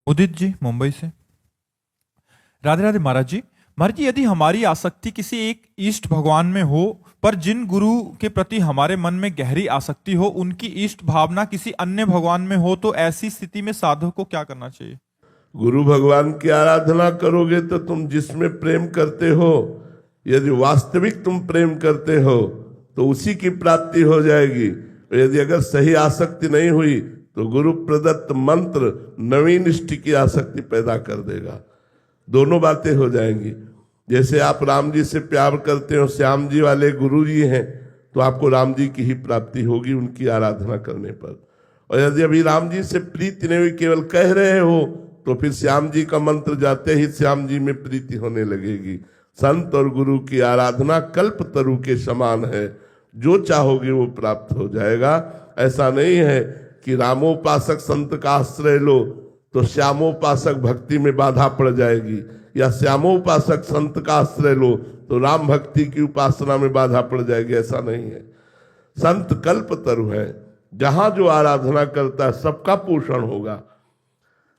उदित जी मुंबई से। राधे राधे महाराज जी यदि हमारी आसक्ति किसी एक इष्ट भगवान में हो, पर जिन गुरु के प्रति हमारे मन में गहरी आसक्ति हो उनकी इष्ट भावना किसी अन्य भगवान में हो, तो ऐसी स्थिति में साधक को क्या करना चाहिए? गुरु भगवान की आराधना करोगे तो तुम जिसमें प्रेम करते हो, यदि वास्तविक तुम प्रेम करते हो तो उसी की प्राप्ति हो जाएगी। यदि अगर सही आसक्ति नहीं हुई तो गुरु प्रदत्त मंत्र नवीन इष्ट की आसक्ति पैदा कर देगा। दोनों बातें हो जाएंगी। जैसे आप राम जी से प्यार करते हो, श्याम जी वाले गुरु जी हैं, तो आपको राम जी की ही प्राप्ति होगी उनकी आराधना करने पर। और यदि अभी राम जी से प्रीति नहीं हुई, केवल कह रहे हो, तो फिर श्याम जी का मंत्र जाते ही श्याम जी में प्रीति होने लगेगी। संत और गुरु की आराधना कल्प तरु के समान है, जो चाहोगे वो प्राप्त हो जाएगा। ऐसा नहीं है कि रामोपासक संत का आश्रय लो तो श्यामोपासक भक्ति में बाधा पड़ जाएगी, या श्यामोपासक संत का आश्रय लो तो राम भक्ति की उपासना में बाधा पड़ जाएगी। ऐसा नहीं है। संत कल्प तरु है, जहां जो आराधना करता है सबका पोषण होगा।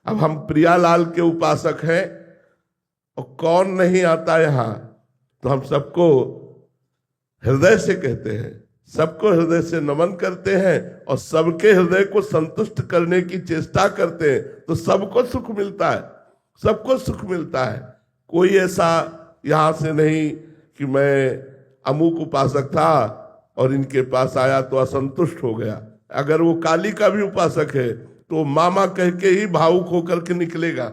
अब हम प्रियालाल के उपासक हैं और कौन नहीं आता यहां, तो हम सबको हृदय से कहते हैं, सबको हृदय से नमन करते हैं और सबके हृदय को संतुष्ट करने की चेष्टा करते हैं, तो सबको सुख मिलता है, सबको सुख मिलता है। कोई ऐसा यहां से नहीं कि मैं अमुक उपासक था और इनके पास आया तो असंतुष्ट हो गया। अगर वो काली का भी उपासक है तो मामा कह के ही भावुक होकर के निकलेगा।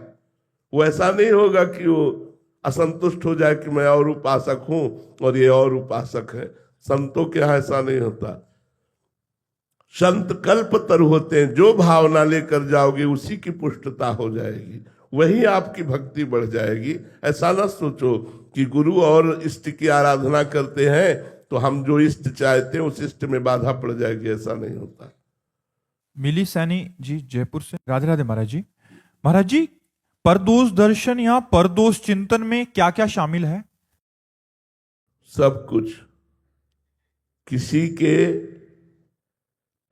वो ऐसा नहीं होगा कि वो असंतुष्ट हो जाए कि मैं और उपासक हूं और ये और उपासक है। संतों के यहां ऐसा नहीं होता। संत कल्प तरु होते हैं, जो भावना लेकर जाओगे उसी की पुष्टता हो जाएगी, वही आपकी भक्ति बढ़ जाएगी। ऐसा ना सोचो कि गुरु और इष्ट की आराधना करते हैं तो हम जो इष्ट चाहते हैं उस इष्ट में बाधा पड़ जाएगी। ऐसा नहीं होता। मिली सैनी जी जयपुर से। राधे राधे महाराज जी परदोष दर्शन या परदोष चिंतन में क्या क्या शामिल है? सब कुछ। किसी के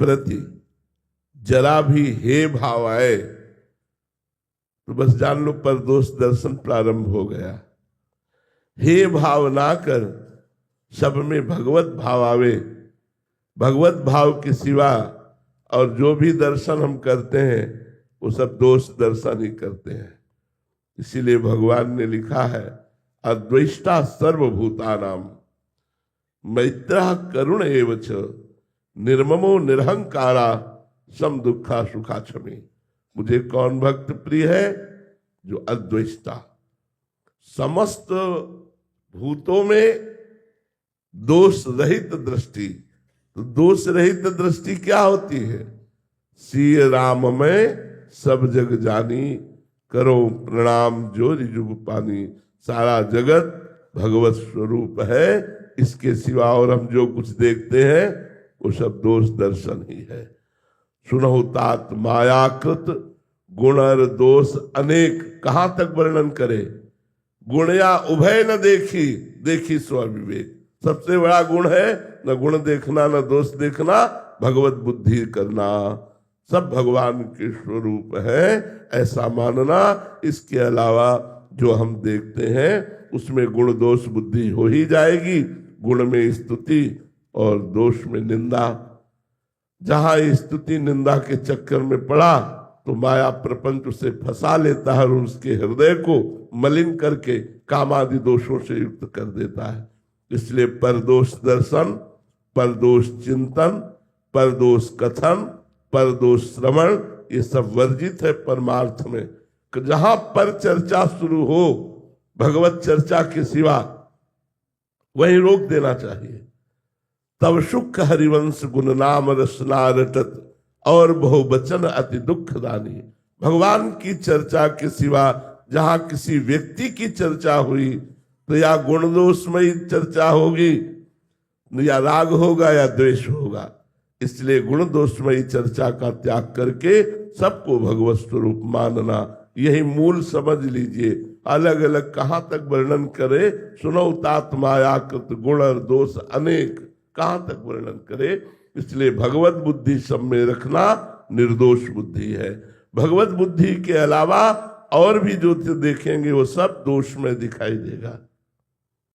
प्रति जरा भी हे भाव आए तो बस जान लो परदोष दर्शन प्रारंभ हो गया। हे भाव ना कर, सब में भगवत भाव आवे। भगवत भाव के सिवा और जो भी दर्शन हम करते हैं वो सब दोष दर्शन ही करते हैं। इसीलिए भगवान ने लिखा है, अद्वैष्टा सर्वभूतानाम मैत्रः करुण एवच निर्ममो निरहंकारा सम दुखा सुखा क्षमी। मुझे कौन भक्त प्रिय है? जो अद्वैष्टा, समस्त भूतों में दोष रहित दृष्टि। तो दोष रहित दृष्टि क्या होती है? श्री राम में सब जग जानी, करो प्रणाम जो जुग पानी। सारा जगत भगवत स्वरूप है, इसके सिवा और हम जो कुछ देखते हैं वो सब दोष दर्शन ही है। सुनहु तात मायाकृत गुणर दोष अनेक। कहां तक वर्णन करे? गुण या उभय न देखी, देखी स्वविवेक। सबसे बड़ा गुण है न गुण देखना न दोष देखना, भगवत बुद्धि करना। सब भगवान के स्वरूप है ऐसा मानना। इसके अलावा जो हम देखते हैं उसमें गुण दोष बुद्धि हो ही जाएगी। गुण में स्तुति और दोष में निंदा। जहां स्तुति निंदा के चक्कर में पड़ा तो माया प्रपंच उसे फंसा लेता है और उसके हृदय को मलिन करके कामादि दोषों से युक्त कर देता है। इसलिए परदोष दर्शन, परदोष चिंतन, परदोष कथन, परदोष श्रवण, ये सब वर्जित है परमार्थ में। जहां पर चर्चा शुरू हो भगवत चर्चा के सिवा, वहीं रोक देना चाहिए। तब सुख हरिवंश गुण नाम रसना रटत और बहुवचन अति दुखदानी। भगवान की चर्चा के सिवा जहां किसी व्यक्ति की चर्चा हुई तो या गुण दोषमयी चर्चा होगी, या राग होगा या द्वेष होगा। इसलिए गुण दोषमयी चर्चा का त्याग करके सबको भगवत स्वरूप मानना, यही मूल समझ लीजिए। अलग अलग कहां तक वर्णन करे? सुनो तात मायाकृत गुण और दोष अनेक, कहां तक वर्णन करे? इसलिए भगवत बुद्धि सब में रखना निर्दोष बुद्धि है। भगवत बुद्धि के अलावा और भी जो देखेंगे वो सब दोष में दिखाई देगा।